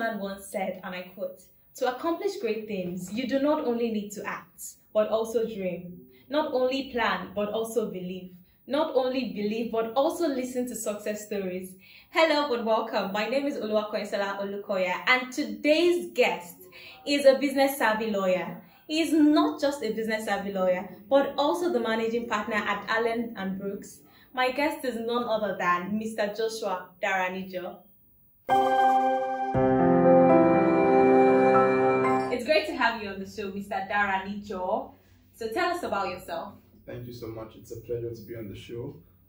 man once said, and I quote, "To accomplish great things, you do not only need to act, but also dream. Not only plan, but also believe. Not only believe, but also listen to success stories." Hello and welcome. My name is Oluwakoyinsola Olukoya, and today's guest is a business savvy lawyer. He is not just a business savvy lawyer, but also the managing partner at Allen and Brooks. My guest is none other than Mr. Joshua Daranijo. It's great to have you on the show, Mr. Daranijo. So tell us about yourself. Thank you so much. It's a pleasure to be on the show.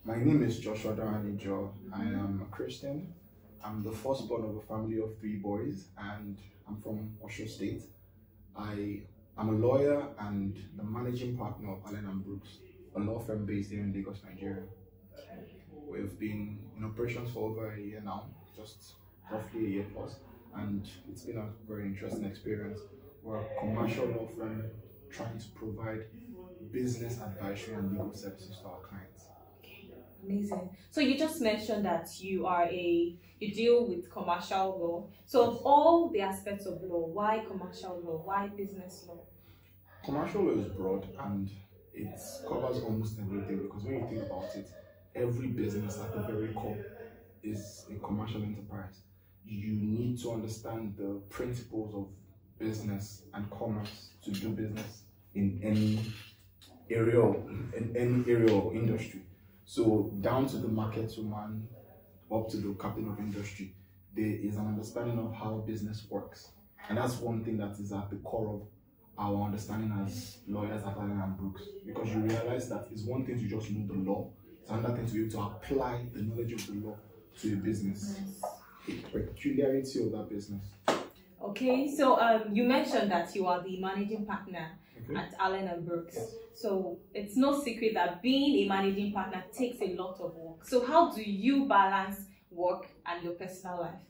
My name is Joshua Daranijo. I am a Christian. I'm the firstborn of a family of 3 boys, and I'm from Osun State. I'm a lawyer and the managing partner of Allen and Brooks, a law firm based here in Lagos, Nigeria. We've been in operations for over a year now, just roughly a year plus, and it's been a very interesting experience. We're a commercial law firm trying to provide business advisory and legal services to our clients. Amazing. So you just mentioned that you deal with commercial law. So of all the aspects of law, why commercial law? Why business law? Commercial law is broad and it covers almost everything, because when you think about it, every business at the very core is a commercial enterprise. You need to understand the principles of business and commerce to do business in any area or industry. So down to the market woman, up to the captain of industry, there is an understanding of how business works. And that's one thing that is at the core of our understanding as lawyers at Allen and Brooks. Because you realize that it's one thing to just know the law, it's another thing to be able to apply the knowledge of the law to a business. Yes. A peculiarity of that business. Okay, so you mentioned that you are the managing partner at Allen and Brooks. Yes. So it's no secret that being a managing partner takes a lot of work. So how do you balance work and your personal life?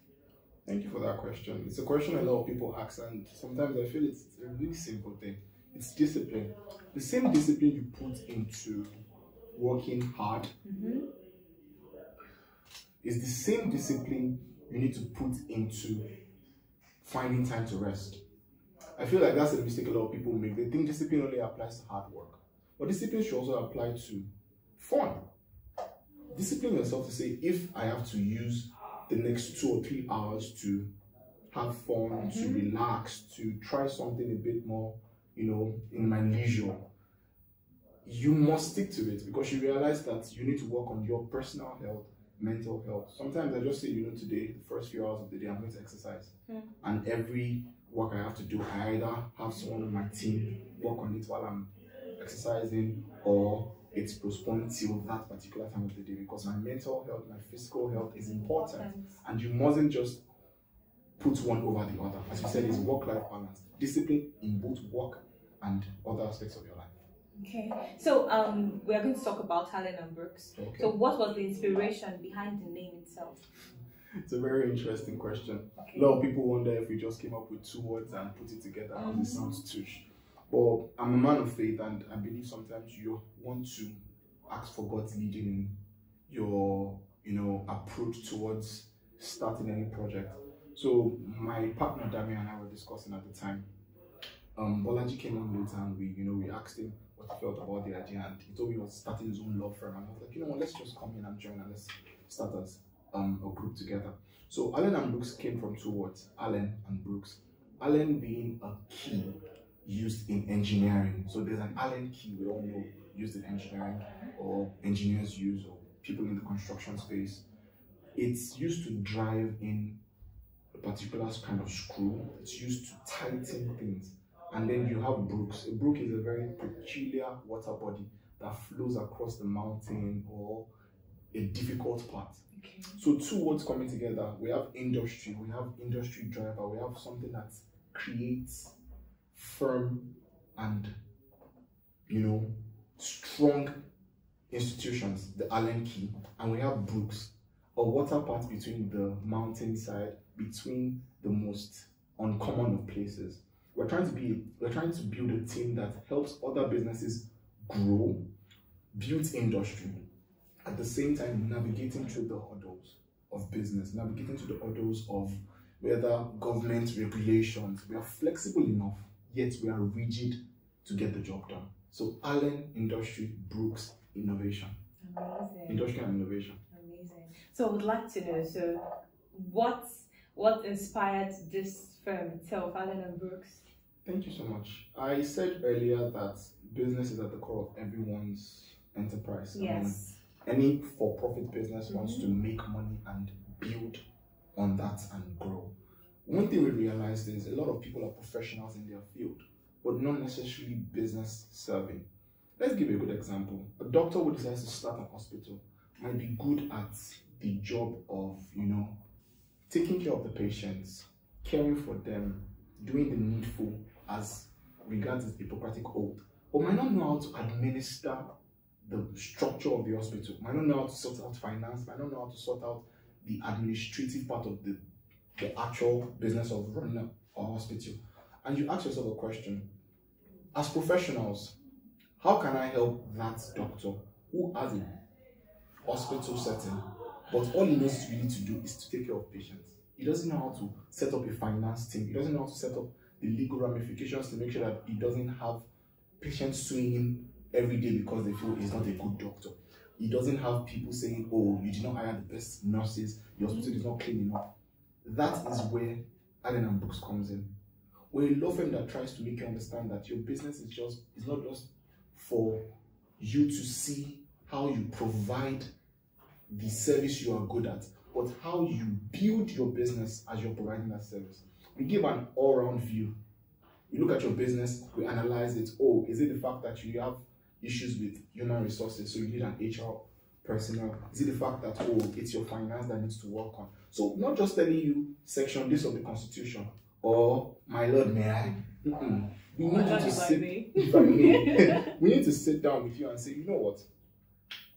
Thank you for that question. It's a question a lot of people ask, and sometimes I feel it's a really simple thing. It's discipline. The same discipline you put into working hard is the same discipline you need to put into finding time to rest. I feel like that's a mistake a lot of people make. They think discipline only applies to hard work. But discipline should also apply to fun. Discipline yourself to say, if I have to use the next 2 or 3 hours to have fun, to relax, to try something a bit more, in my leisure, you must stick to it, because you realize that you need to work on your personal health, mental health. Sometimes I just say, today, the first few hours of the day, I'm going to exercise. And every work I have to do, I either have someone on my team work on it while I'm exercising, or it's postponed till that particular time of the day, because my mental health, my physical health is important. And you mustn't just put one over the other. As you said, it's work-life balance. Discipline in both work and other aspects of your life. Okay, so we are going to talk about Allen and Brooks. Okay. So what was the inspiration behind the name itself? It's a very interesting question. Okay. A lot of people wonder if we just came up with 2 words and put it together, because it sounds tush. But I'm a man of faith, and I believe sometimes you want to ask for God's leading in your, approach towards starting any project. So my partner Dami and I were discussing at the time. Bolaji came on later, and we asked him what he felt about the idea, and he told me he was starting his own law firm. And I was like, let's just come in and join, and let's start as a group together. So Allen and Brooks came from 2 words, Allen and Brooks. Allen being a key used in engineering. So there's an Allen key we all know used in engineering, or engineers use, or people in the construction space. It's used to drive in a particular kind of screw. It's used to tighten things. And then you have brooks. A brook is a very peculiar water body that flows across the mountain or a difficult path. Okay. So 2 words coming together, we have industry, we have industry driver, we have something that creates firm and strong institutions, the Allen key, and we have brooks, a water path between the mountainside, between the most uncommon of places. We're trying to build a team that helps other businesses grow, build industry, at the same time navigating through the hurdles of business, navigating through the hurdles of whether government regulations. We are flexible enough, yet we are rigid to get the job done. So Allen Industry Brooks Innovation. Amazing. Industry and innovation. Amazing. So I would like to know, so what inspired this firm itself, Allen and Brooks? Thank you so much. I said earlier that business is at the core of everyone's enterprise. Yes. Any for-profit business wants to make money and build on that and grow. One thing we realized is a lot of people are professionals in their field, but not necessarily business serving. Let's give a good example. A doctor who decides to start an hospital might be good at the job of, taking care of the patients, caring for them, doing the needful as regards the Hippocratic oath, but might not know how to administer the structure of the hospital, might not know how to sort out finance, might not know how to sort out the administrative part of the actual business of running a hospital. And you ask yourself a question, as professionals, how can I help that doctor who has a hospital setting, but all he knows really to do is to take care of patients? He doesn't know how to set up a finance team. He doesn't know how to set up the legal ramifications to make sure that he doesn't have patients suing him every day because they feel he's not a good doctor. He doesn't have people saying, oh, you did not hire the best nurses, your hospital is not clean enough. That is where Allen and Brooks comes in. We're a law firm that tries to make you understand that your business is not just for you to see how you provide the service you are good at, but how you build your business as you're providing that service. We give an all-round view. We look at your business, we analyze it. Oh, is it the fact that you have issues with human resources, so you need an HR personnel? Is it the fact that, oh, it's your finance that needs to work on? So not just telling you section this of the Constitution, or my lord, may I? We need you to sit, if I may, we need to sit down with you and say, you know what?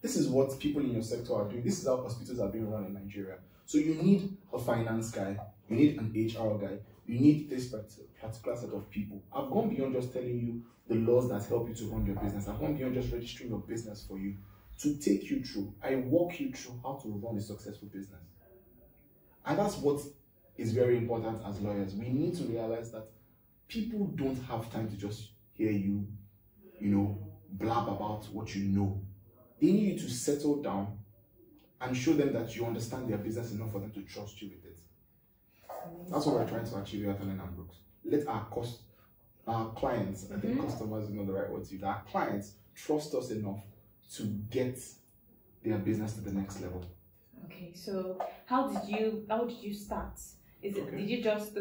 This is what people in your sector are doing. This is how hospitals are being run in Nigeria. So you need a finance guy, you need an HR guy, you need this particular set of people. I've gone beyond just telling you the laws that help you to run your business. I've gone beyond just registering your business for you to take you through. I walk you through how to run a successful business. And that's what is very important as lawyers. We need to realize that people don't have time to just hear you, blab about what you know. They need you to settle down and show them that you understand their business enough for them to trust you with it. That's what we're trying to achieve here at Allen and Brooks. Let our clients, I think customers is not the right word to use, our clients trust us enough to get their business to the next level. Okay, so how did you start? Did you just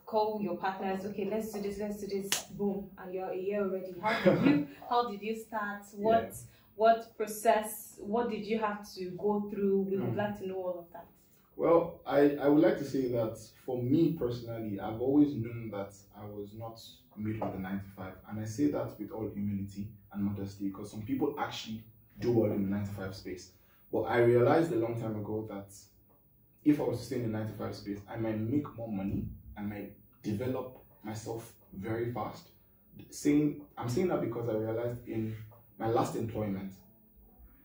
call your partners, okay, let's do this, boom, and you're a year already? How did you start? What process, what did you have to go through? We would like to know all of that. Well, I would like to say that for me personally, I've always known that I was not made for the 9 to 5. And I say that with all humility and modesty, because some people actually do well in the 9 to 5 space. But I realized a long time ago that if I was to stay in the 9 to 5 space, I might make more money, I might develop myself very fast. I'm saying that because I realized in my last employment,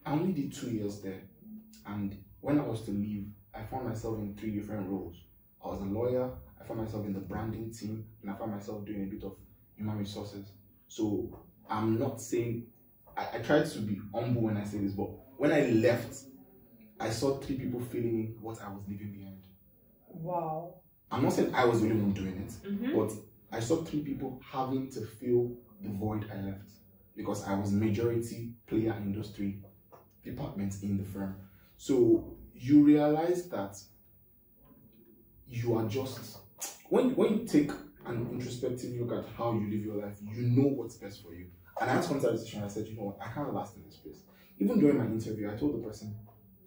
I only did 2 years there. And when I was to leave, I found myself in 3 different roles. I was a lawyer, I found myself in the branding team, and I found myself doing a bit of human resources. So I'm not saying, I tried to be humble when I say this, but when I left, I saw 3 people feeling what I was leaving behind. Wow. I'm not saying I was the only one doing it, but I saw 3 people having to fill the void I left because I was majority player in those 3 departments in the firm. So you realize that you are just, when you take an introspective look at how you live your life, you know what's best for you. And I had to come to that decision. I said, you know what, I can't last in this place. Even during my interview, I told the person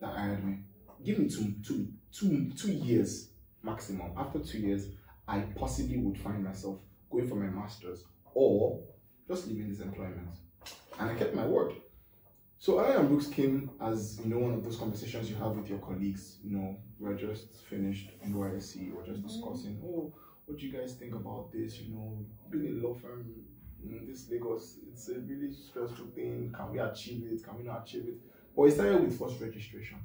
that hired me, give me two years maximum. After 2 years, I possibly would find myself going for my master's or just leaving this employment. And I kept my word. So Allen and Brooks came as, one of those conversations you have with your colleagues. We're just finished NYSC, we're just discussing, oh, what do you guys think about this? Being a law firm in this Lagos, it's a really stressful thing. Can we achieve it? Can we not achieve it? But it started with first registration.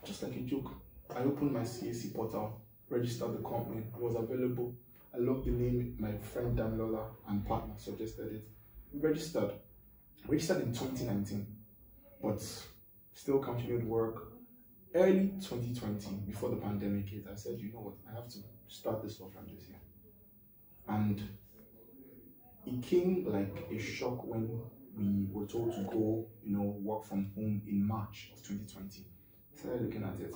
Just like a joke. I opened my CAC portal, registered the company, it was available. I loved the name, my friend Damilola and partner suggested it. We registered in 2019, but still continued work. Early 2020, before the pandemic hit, I said, you know what, I have to start this off from this year. And it came like a shock when we were told to go, work from home in March of 2020. I started looking at it.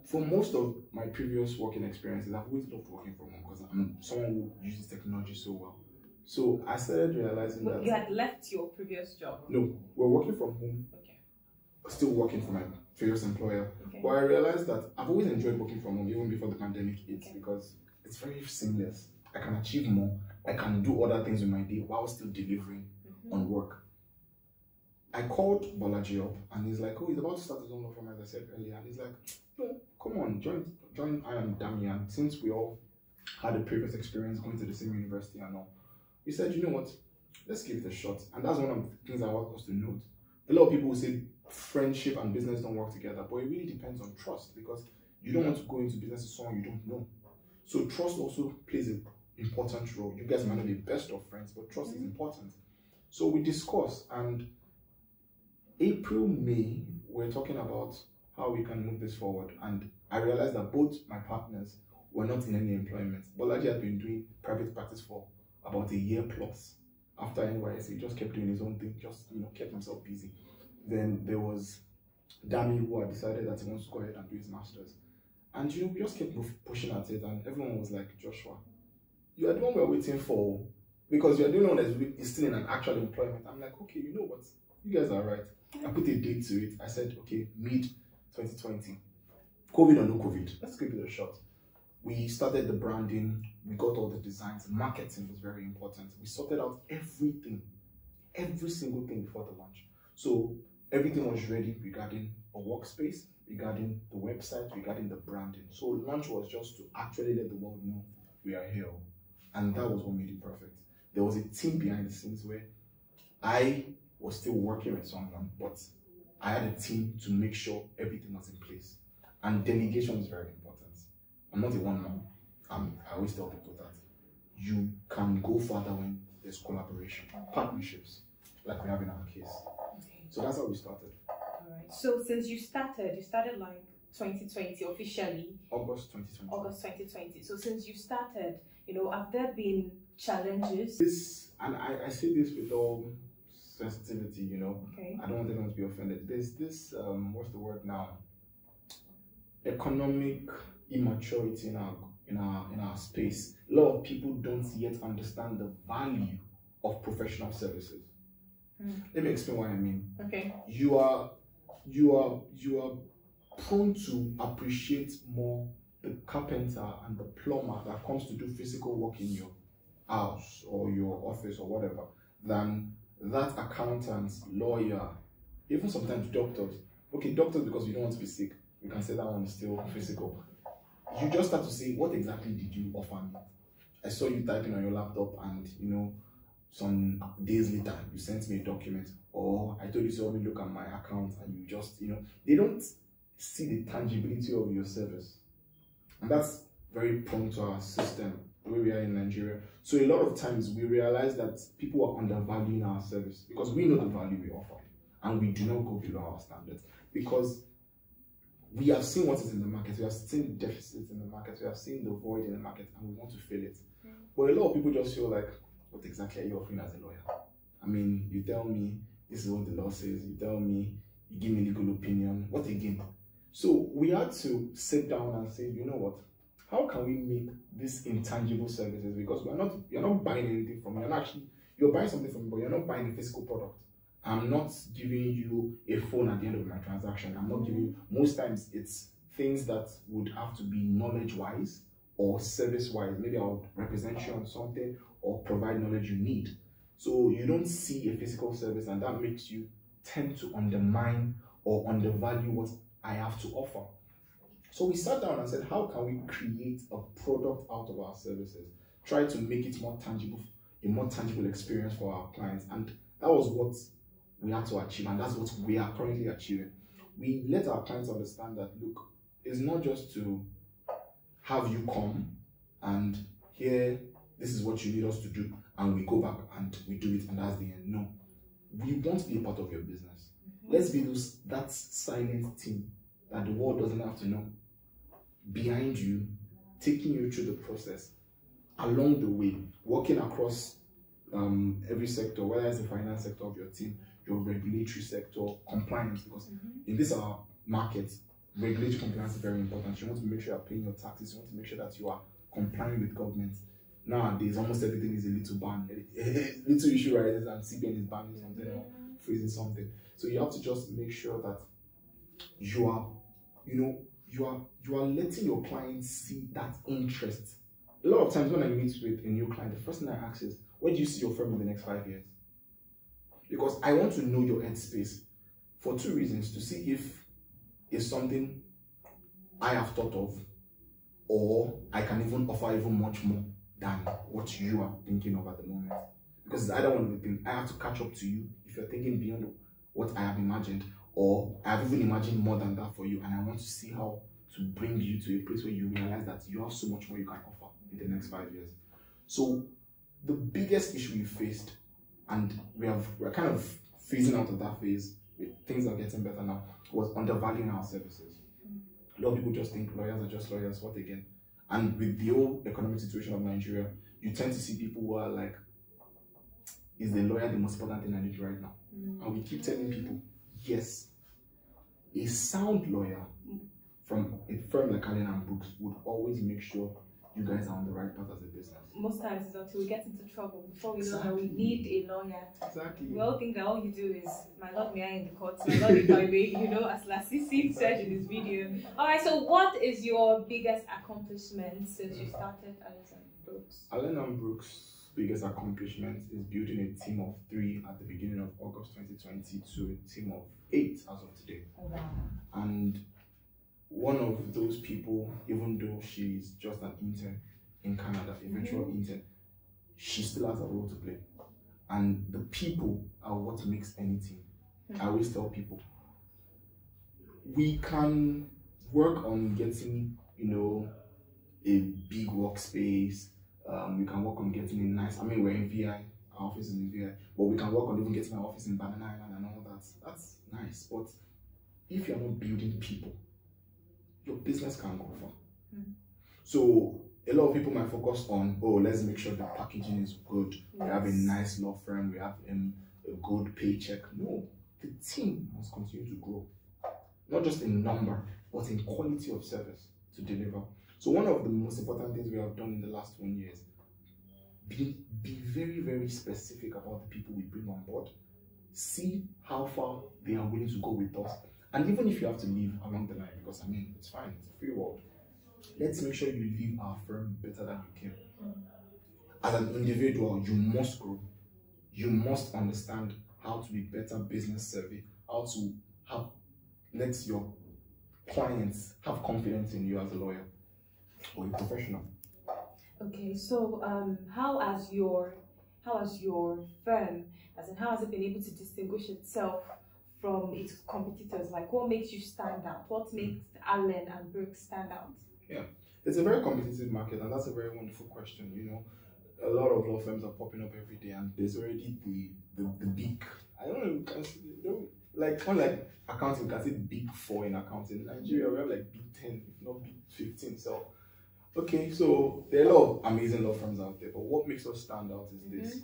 For most of my previous working experiences, I've always loved working from home because I'm someone who uses technology so well. So I started realizing that... You had left your previous job? No, we're working from home. Okay. Still working for my previous employer. Okay. But I realized that I've always enjoyed working from home even before the pandemic hit because it's very seamless. I can achieve more. I can do other things with my day while still delivering on work. I called Bolaji up and he's like, oh, he's about to start his own law firm, as I said earlier. And he's like, no, come on, join I and Damian. Since we all had a previous experience going to the same university and all, we said, you know what, let's give it a shot. And that's one of the things I want us to note. A lot of people will say friendship and business don't work together, but it really depends on trust because you don't want to go into business with someone you don't know. So trust also plays an important role. You guys might not be best of friends, but trust is important. So we discussed, and April, May, we're talking about how we can move this forward. And I realized that both my partners were not in any employment. Bolaji had been doing private practice for about a year plus. After NYSC, he just kept doing his own thing, just kept himself busy. Then there was Dami, who had decided that he wants to go ahead and do his master's. And we just kept pushing at it, and everyone was like, Joshua, you are the one we're waiting for, because you're the only one that is still in an actual employment. I'm like, okay, you know what? You guys are right. I put a date to it. I said, okay, mid-2020. COVID or no COVID, let's give it a shot. We started the branding. We got all the designs. Marketing was very important. We sorted out everything, every single thing before the launch. So everything was ready regarding a workspace, regarding the website, regarding the branding. So launch was just to actually let the world know we are here. And that was what made it perfect. There was a team behind the scenes where I was still working with someone, but I had a team to make sure everything was in place. And delegation is very important. I'm not a one-man. I always tell people that you can go further when there's collaboration, partnerships, like we have in our case. Okay. So that's how we started. All right. So since you started like 2020 officially. August 2020. August 2020. So since you started, have there been challenges? And I say this with all sensitivity, Okay. I don't want anyone to be offended. There's this, what's the word now? Economic immaturity in our space. A lot of people don't yet understand the value of professional services. Let me explain what I mean. Okay. You are prone to appreciate more the carpenter and the plumber that comes to do physical work in your house or your office or whatever than that accountant, lawyer, even sometimes doctors. Okay, doctors, because we don't want to be sick, we can say that one is still physical. You just start to say, what exactly did you offer me? I saw you typing on your laptop and, some days later, you sent me a document, or I told you to help me look at my account and you just, they don't see the tangibility of your service. And that's very prone to our system, the way we are in Nigeria. So a lot of times we realize that people are undervaluing our service because we know the value we offer and we do not go below our standards because we have seen what is in the market, we have seen the deficits in the market, we have seen the void in the market, and we want to fill it. But a lot of people just feel like, what exactly are you offering as a lawyer? I mean, you tell me this is what the law says, you tell me, you give me legal opinion, what again? So we had to sit down and say, you know what, how can we make these intangible services? Because you're not buying anything from me, you're buying something from me, but you're not buying a physical product. I'm not giving you a phone at the end of my transaction. I'm not giving you, most times it's things that would have to be knowledge-wise or service-wise. Maybe I'll represent you on something or provide knowledge you need. So you don't see a physical service and that makes you tend to undermine or undervalue what I have to offer. So we sat down and said, how can we create a product out of our services? Try to make it more tangible, a more tangible experience for our clients. And that was what we had to achieve, and that's what we are currently achieving. we let our clients understand that, look, it's not just to have you come and here, this is what you need us to do, and we go back and we do it, and that's the end. No, we want to be a part of your business. Let's be that silent team that the world doesn't have to know, behind you, taking you through the process, along the way, working across every sector, whether it's the finance sector of your team, your regulatory sector, compliance, because in this market, regulatory compliance is very important. You want to make sure you're paying your taxes, you want to make sure that you are complying with government. Nowadays, almost everything is a little ban. A little issue arises and CBN is banning something or freezing something. So you have to just make sure that you are letting your clients see that interest. A lot of times when I meet with a new client, the first thing I ask is, where do you see your firm in the next 5 years? Because I want to know your headspace for two reasons: to see if it's something I have thought of, or I can even offer even much more than what you are thinking of at the moment. Because it's either one of the things. I have to catch up to you if you're thinking beyond what I have imagined, or I have even imagined more than that for you, and I want to see how to bring you to a place where you realize that you have so much more you can offer in the next 5 years. So the biggest issue we faced, and we're kind of phasing out of that phase, things are getting better now, was undervaluing our services. A lot of people just think lawyers are just lawyers, what again? And with the whole economic situation of Nigeria, you tend to see people who are like, is the lawyer the most important thing I need right now? And we keep telling people, yes, a sound lawyer from a firm like Allen and Brooks would always make sure you guys are on the right path as a business. Most times it's until we get into trouble before we know that we need a lawyer. Exactly. We all think that all you do is, my lord, may I in the court, my lord, if I may, as Lasisi said in his video. Alright, so what is your biggest accomplishment since you started Allen and Brooks? Allen and Brooks' biggest accomplishment is building a team of 3 at the beginning of August 2020 to a team of 8 as of today. Oh, wow. And one of those people, even though she's just an intern in Canada, a virtual intern, she still has a role to play. And the people are what makes any team. I always tell people, we can work on getting, a big workspace. We can work on getting a nice, we're in VI, our office is in VI, but we can work on even getting our office in Banana Island and all that. That's nice. But if you're not building people, your business can't go far. So a lot of people might focus on, let's make sure the packaging is good. Yes. We have a nice law firm, we have a good paycheck. No, the team must continue to grow. Not just in number, but in quality of service to deliver. So one of the most important things we have done in the last 1 year is be very, very specific about the people we bring on board. See how far they are willing to go with us. And even if you have to leave along the line, because it's fine, it's a free world. Let's make sure you leave our firm better than you came. As an individual, you must grow. You must understand how to be better business savvy, how to let your clients have confidence in you as a lawyer or a professional. Okay, so how has your firm, how has it been able to distinguish itself from its competitors? Like, what makes you stand out? What makes Allen and Brooks stand out? Yeah, it's a very competitive market, and that's a very wonderful question. A lot of law firms are popping up every day, and there's already the big, I don't know, like accounting, you can say big 4 in accounting. In Nigeria, we have like big 10, if not big 15. So, okay, so there are a lot of amazing law firms out there, but what makes us stand out is this: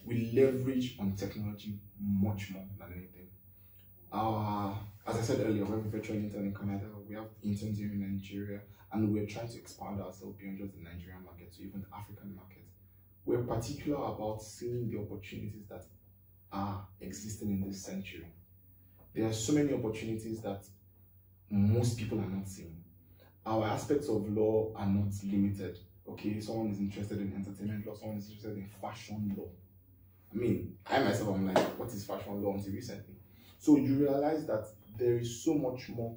we leverage on technology much more than anything. As I said earlier, we have a virtual intern in Canada, we have interns here in Nigeria, and we're trying to expand ourselves beyond just the Nigerian market to even the African market. We're particular about seeing the opportunities that are existing in this century. There are so many opportunities that most people are not seeing. Our aspects of law are not limited. Okay, someone is interested in entertainment law, someone is interested in fashion law. I myself, I'm like, what is fashion law until recently? So you realize that there is so much more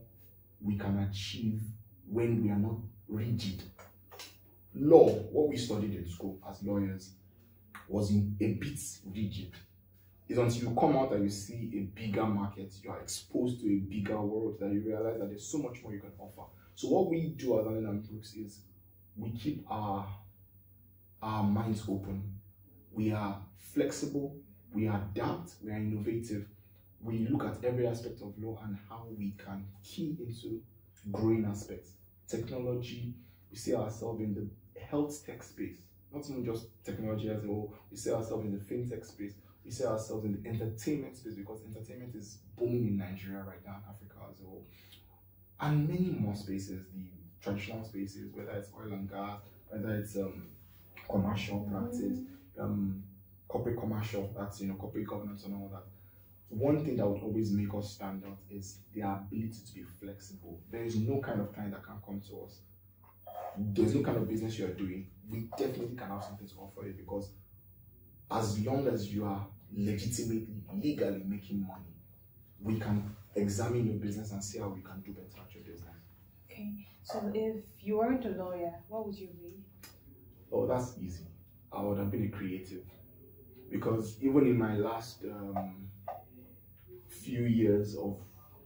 we can achieve when we are not rigid. Law, what we studied in school as lawyers, was a bit rigid. It's until you come out and you see a bigger market, you are exposed to a bigger world, that you realize that there's so much more you can offer. So what we do as Allen and Brooks is we keep our minds open. We are flexible, we adapt, we are innovative. We look at every aspect of law and how we can key into growing aspects. Technology, we see ourselves in the health tech space, not even just technology as a whole. We see ourselves in the fintech space. We see ourselves in the entertainment space, because entertainment is booming in Nigeria right now, in Africa as a whole. And many more spaces, the traditional spaces, whether it's oil and gas, whether it's commercial practice, corporate commercial, that's corporate governance and all that. One thing that would always make us stand out is the ability to be flexible. There is no kind of client that can come to us. There's no kind of business you are doing. We definitely can have something to offer you, because as long as you are legitimately, legally making money, we can examine your business and see how we can do better at your business. Okay, so if you weren't a lawyer, what would you be? Oh, that's easy. I would have been a creative, because even in my last few years of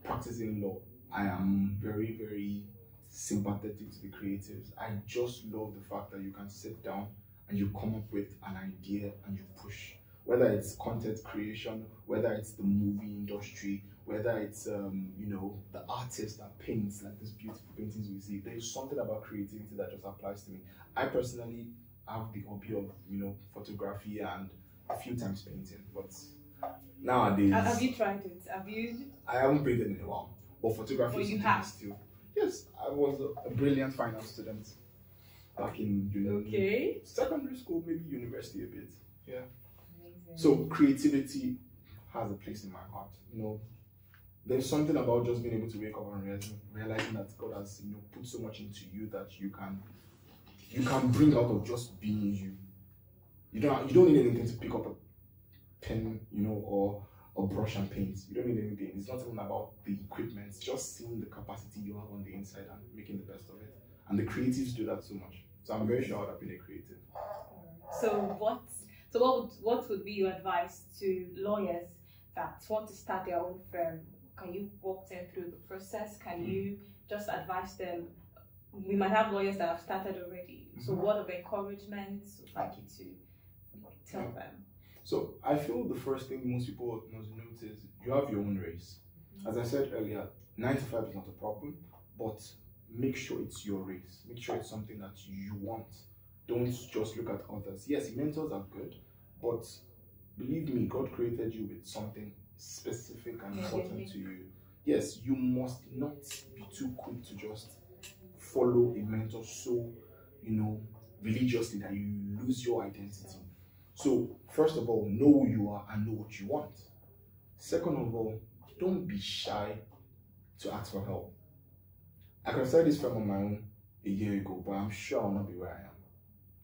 practicing law, I am very, very sympathetic to the creatives. I just love the fact that you can sit down and you come up with an idea and you push. Whether it's content creation, whether it's the movie industry, whether it's the artist that paints like these beautiful paintings we see. There is something about creativity that just applies to me. I personally have the hobby of photography and a few times painting, but nowadays, have you tried it? Have you? I haven't painted in a while, but photography is something I still. Yes, I was a brilliant finance student back in secondary school, maybe university a bit. Yeah. Amazing. So creativity has a place in my heart. There's something about just being able to wake up and realizing that God has put so much into you that you can bring out of just being you. You don't need anything to pick up a pen, or a brush and paint. You don't need anything. It's not even about the equipment. It's just seeing the capacity you have on the inside and making the best of it. And the creatives do that so much. So I'm very sure I would have been a creative. So what would be your advice to lawyers that want to start their own firm? Can you walk them through the process? Can you just advise them? We might have lawyers that have started already. So what of encouragement would like you to tell them? So I feel the first thing most people must note is you have your own race. As I said earlier, 9 to 5 is not a problem, but make sure it's your race. Make sure it's something that you want. Don't just look at others. Yes, mentors are good, but believe me, God created you with something specific and important to you. Yes, you must not be too quick to just follow a mentor so, religiously that you lose your identity. So, first of all, know who you are and know what you want. Second of all, don't be shy to ask for help. I could have started this firm on my own a year ago, but I'm sure I'll not be where I am.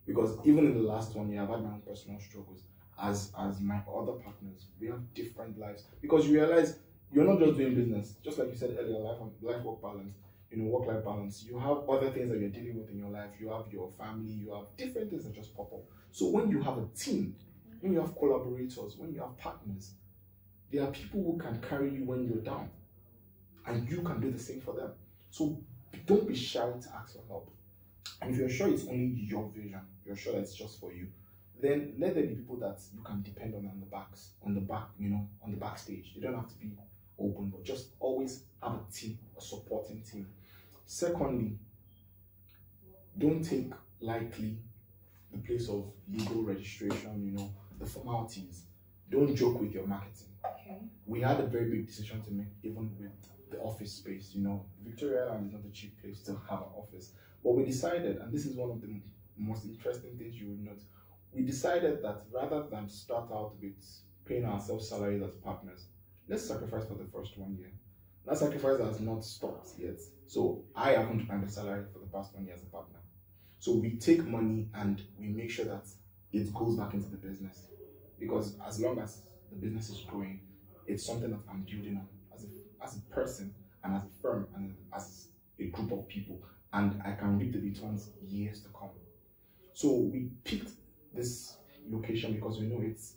Because even in the last 1 year, I've had my own personal struggles. As my other partners, we have different lives. Because you realize you're not just doing business. Just like you said earlier, life-work balance, work-life balance. You have other things that you're dealing with in your life. You have your family. You have different things that just pop up. So when you have a team, when you have collaborators, when you have partners, there are people who can carry you when you're down. And you can do the same for them. So don't be shy to ask for help. And if you're sure it's only your vision, you're sure that it's just for you, then let there be people that you can depend on the backstage. You don't have to be open, but just always have a team, a supporting team. Secondly, don't take lightly the place of legal registration, the formalities. Don't joke with your marketing. Okay. We had a very big decision to make, even with the office space. Victoria Island is not a cheap place to have an office. But we decided, and this is one of the most interesting things you will note, we decided that rather than start out with paying ourselves salaries as partners, let's sacrifice for the first 1 year. That sacrifice has not stopped yet. So I haven't earned a salary for the past 1 year as a partner. So we take money and we make sure that it goes back into the business. Because as long as the business is growing, it's something that I'm building on as a person and as a firm and as a group of people. And I can reap the returns years to come. So we picked this location because we know it's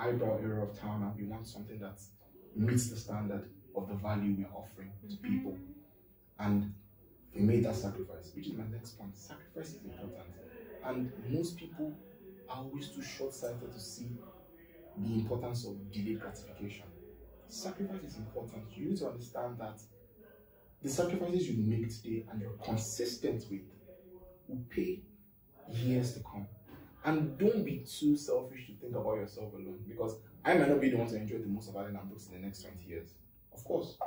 eyebrow area of town and we want something that meets the standard of the value we're offering to people. And we made that sacrifice, which is my next point. Sacrifice is important. And most people are always too short-sighted to see the importance of delayed gratification. Sacrifice is important. You need to understand that the sacrifices you make today and you're consistent with will pay years to come. And don't be too selfish to think about yourself alone, because I might not be the one to enjoy the most of Allen and Brooks in the next 20 years. Of course.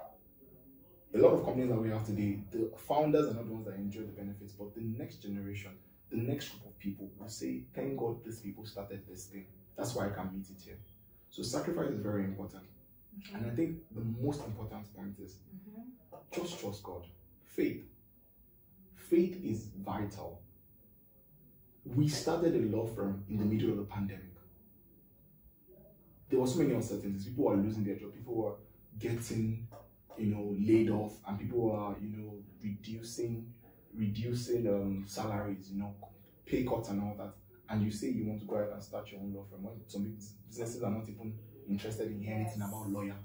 A lot of companies that we have today, the founders are not the ones that enjoy the benefits, but the next generation, the next group of people will say, thank God these people started this thing. That's why I can meet it here. So sacrifice is very important. And I think the most important point is just trust God. Faith. Faith is vital. We started a law firm in the middle of the pandemic. There were so many uncertainties. People were losing their job. People were getting, laid off, and people were, reducing salaries, pay cuts and all that. And you say you want to go ahead and start your own law firm when some businesses are not even interested in hearing anything about lawyer.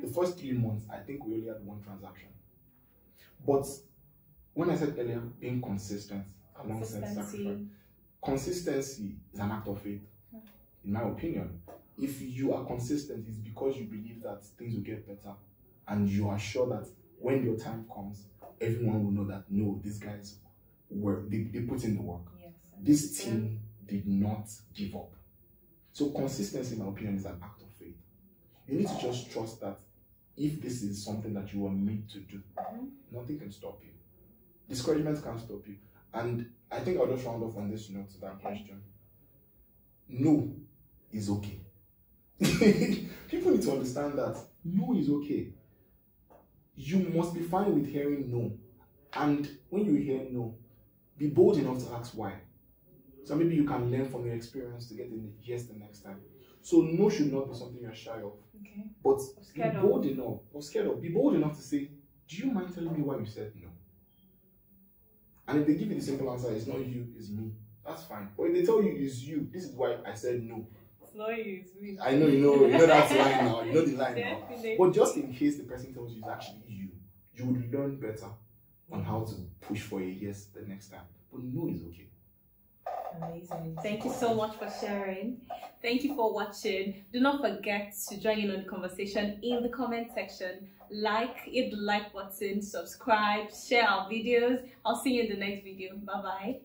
The first 3 months, I think we only had 1 transaction. But when I said earlier, being consistent alongside sacrifice, consistency is an act of faith, in my opinion. If you are consistent, it's because you believe that things will get better, and you are sure that when your time comes, everyone will know that no, these guys they put in the work. Yes, this team did not give up. So consistency, in my opinion, is an act of faith. You need to just trust that if this is something that you are made to do, nothing can stop you. Discouragement can't stop you. And I think I'll just round off on this note to that question. No is okay. People need to understand that no is okay. You must be fine with hearing no. And when you hear no, be bold enough to ask why. So maybe you can learn from your experience to get the yes the next time. So no should not be something you're shy of. Okay. But be bold enough, or scared of, be bold enough to say, do you mind telling me why you said no? And if they give you the simple answer, it's not you, it's me, that's fine. But if they tell you it's you, this is why I said no. It's not you, it's me. I know, you know that line now, you know the line now. But just in case the person tells you it's actually you, you would learn better on how to push for a yes the next time. But no is okay. Amazing. Thank you so much for sharing. Thank you for watching. Do not forget to join in on the conversation in the comment section. Hit the like button, subscribe, share our videos. I'll see you in the next video. Bye-bye.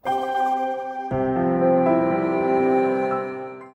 Bye.